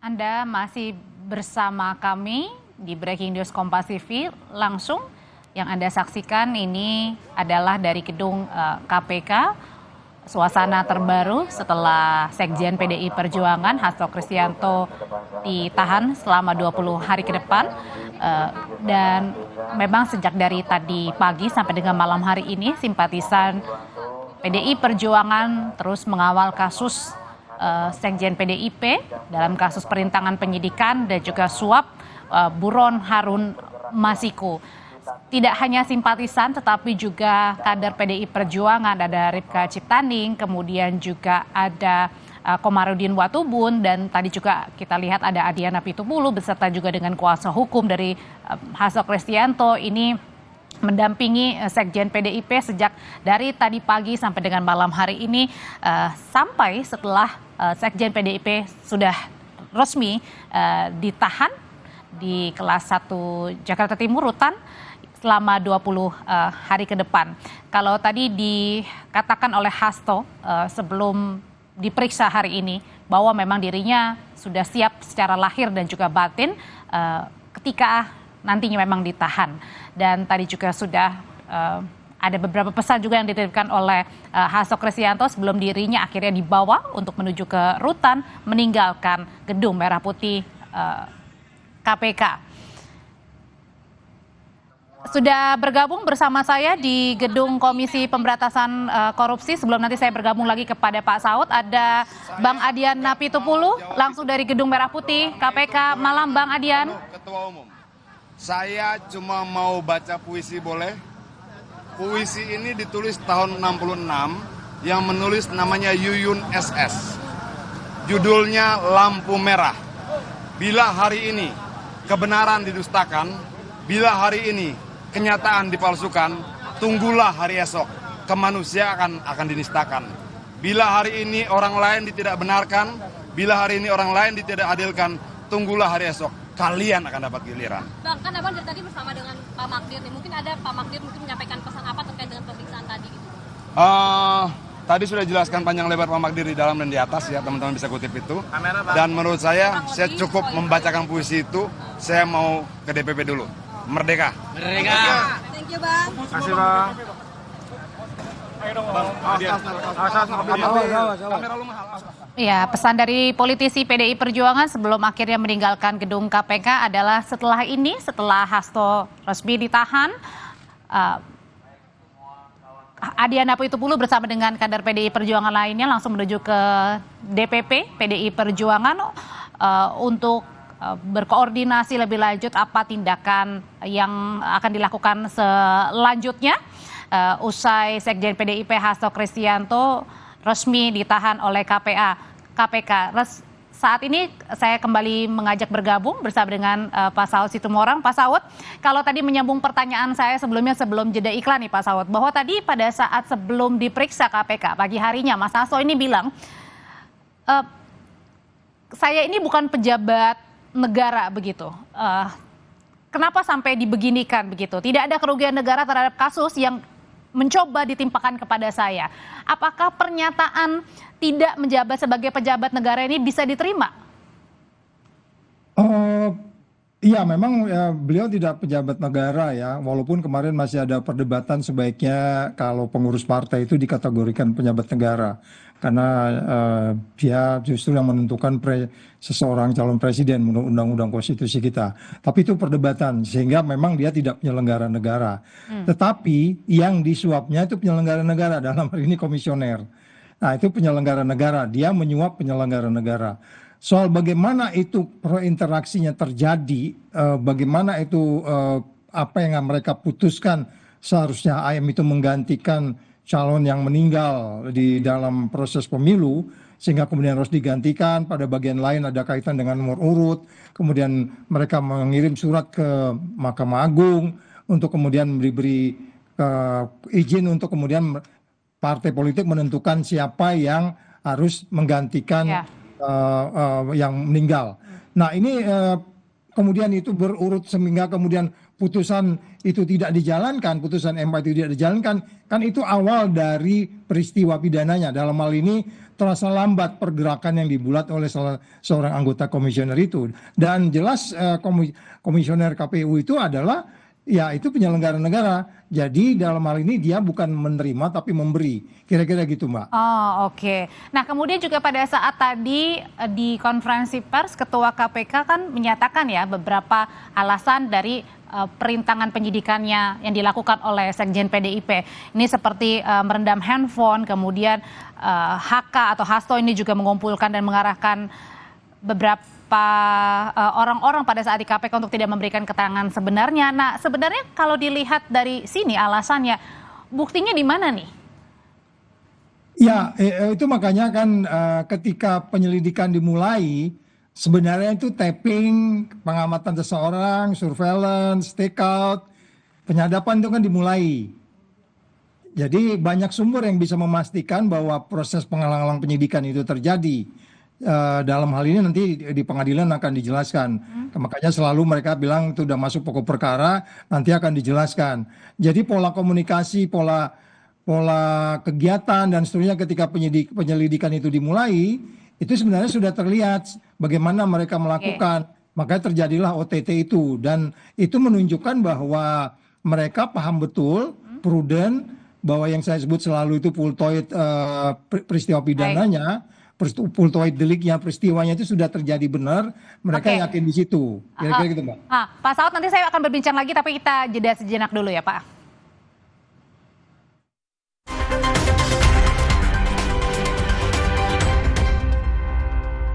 Anda masih bersama kami di Breaking News Kompas TV. Langsung yang Anda saksikan ini adalah dari gedung KPK. Suasana terbaru setelah Sekjen PDI Perjuangan Hasto Kristianto ditahan selama 20 hari ke depan. Dan memang sejak dari tadi pagi sampai dengan malam hari ini simpatisan PDI Perjuangan terus mengawal kasus Sekjen PDIP dalam kasus perintangan penyidikan dan juga suap buron Harun Masiku. Tidak hanya simpatisan tetapi juga kader PDI Perjuangan, ada Ripka Ciptaning, kemudian juga ada Komarudin Watubun, dan tadi juga kita lihat ada Adiana Pitupulu beserta juga dengan kuasa hukum dari Hasto Kristianto ini mendampingi Sekjen PDIP sejak dari tadi pagi sampai dengan malam hari ini, sampai setelah Sekjen PDIP sudah resmi ditahan di kelas 1 Jakarta Timur Rutan selama 20 hari ke depan. Kalau tadi dikatakan oleh Hasto sebelum diperiksa hari ini bahwa memang dirinya sudah siap secara lahir dan juga batin ketika nantinya memang ditahan. Dan tadi juga sudah ada beberapa pesan juga yang dititipkan oleh Hasto Kristianto sebelum dirinya akhirnya dibawa untuk menuju ke rutan meninggalkan gedung Merah Putih KPK. Sudah bergabung bersama saya di gedung Komisi Pemberantasan Korupsi. Sebelum nanti saya bergabung lagi kepada Pak Saud, ada Bang Adian Napitupulu langsung dari gedung Merah Putih KPK. Malam Bang Adian. Ketua Umum, saya cuma mau baca puisi boleh? Puisi ini ditulis tahun 66, yang menulis namanya Yuyun SS. Judulnya Lampu Merah. Bila hari ini kebenaran didustakan, bila hari ini kenyataan dipalsukan, tunggulah hari esok, kemanusiaan akan dinistakan. Bila hari ini orang lain tidak benarkan, bila hari ini orang lain tidak adilkan, tunggulah hari esok, kalian akan dapat giliran. Bang, kan Abang dari tadi bersama dengan Pak Magdir nih, mungkin ada Pak Magdir mungkin menyampaikan pesan apa terkait dengan pemeriksaan tadi gitu? Tadi sudah jelaskan panjang lebar Pak Magdir di dalam dan di atas ya, teman-teman bisa kutip itu. Dan menurut saya cukup membacakan puisi itu, saya mau ke DPP dulu. Merdeka. Merdeka. Thank you Bang. Terima kasih Bang. Ya, pesan dari politisi PDI Perjuangan sebelum akhirnya meninggalkan gedung KPK adalah setelah ini, setelah Hasto resmi ditahan, Adiana Pitupulu bersama dengan kader PDI Perjuangan lainnya langsung menuju ke DPP PDI Perjuangan untuk berkoordinasi lebih lanjut apa tindakan yang akan dilakukan selanjutnya usai Sekjen PDIP Hasto Kristianto resmi ditahan oleh KPK. Saat ini saya kembali mengajak bergabung bersama dengan Pak Saud Situmorang. Pak Saud, kalau tadi menyambung pertanyaan saya sebelumnya sebelum jeda iklan nih Pak Saud, bahwa tadi pada saat sebelum diperiksa KPK pagi harinya Mas Hasto ini bilang, saya ini bukan pejabat negara begitu. Kenapa sampai dibeginikan begitu? Tidak ada kerugian negara terhadap kasus yang mencoba ditimpakan kepada saya. Apakah pernyataan tidak menjabat sebagai pejabat negara ini bisa diterima? Iya, memang beliau tidak pejabat negara ya, walaupun kemarin masih ada perdebatan sebaiknya kalau pengurus partai itu dikategorikan pejabat negara. Karena dia justru yang menentukan seseorang calon presiden menurut undang-undang konstitusi kita. Tapi itu perdebatan, sehingga memang dia tidak penyelenggara negara. Tetapi yang disuapnya itu penyelenggara negara, dalam hal ini komisioner. Nah, itu penyelenggara negara, dia menyuap penyelenggara negara. Soal bagaimana itu interaksinya terjadi, bagaimana itu apa yang mereka putuskan, seharusnya AM itu menggantikan calon yang meninggal di dalam proses pemilu, sehingga kemudian harus digantikan, pada bagian lain ada kaitan dengan nomor urut, kemudian mereka mengirim surat ke Mahkamah Agung untuk kemudian diberi izin untuk kemudian partai politik menentukan siapa yang harus menggantikan yang meninggal. Nah ini kemudian itu berurut sehingga kemudian putusan itu tidak dijalankan, putusan MK itu tidak dijalankan, kan itu awal dari peristiwa pidananya. Dalam hal ini terasa lambat pergerakan yang dibuat oleh seorang anggota komisioner itu. Dan jelas komisioner KPU itu adalah ya itu penyelenggara negara. Jadi dalam hal ini dia bukan menerima tapi memberi. Kira-kira gitu, Mbak. Oh, oke. Nah, kemudian juga pada saat tadi di konferensi pers, Ketua KPK kan menyatakan ya beberapa alasan dari perintangan penyidikannya yang dilakukan oleh Sekjen PDIP. Ini seperti merendam handphone, kemudian HK atau Hasto ini juga mengumpulkan dan mengarahkan beberapa orang-orang pada saat di KPK untuk tidak memberikan keterangan sebenarnya. Nah, sebenarnya kalau dilihat dari sini alasannya, buktinya di mana nih? Ya, itu makanya kan ketika penyelidikan dimulai, sebenarnya itu tapping, pengamatan seseorang, surveillance, stakeout, penyadapan itu kan dimulai. Jadi banyak sumber yang bisa memastikan bahwa proses penghalang-halang penyidikan itu terjadi. Dalam hal ini nanti di pengadilan akan dijelaskan. Makanya selalu mereka bilang itu sudah masuk pokok perkara, nanti akan dijelaskan. Jadi pola komunikasi, pola kegiatan dan seterusnya ketika penyelidikan itu dimulai, itu sebenarnya sudah terlihat bagaimana mereka melakukan. Makanya terjadilah OTT itu, dan itu menunjukkan bahwa mereka paham betul, prudent, bahwa yang saya sebut selalu itu pultoid peristiwa pidananya. Pultoid deliknya, peristiwanya itu sudah terjadi benar, mereka yakin di situ. Kira-kira gitu, Mbak. Pak Saud, nanti saya akan berbincang lagi, tapi kita jeda sejenak dulu ya, Pak.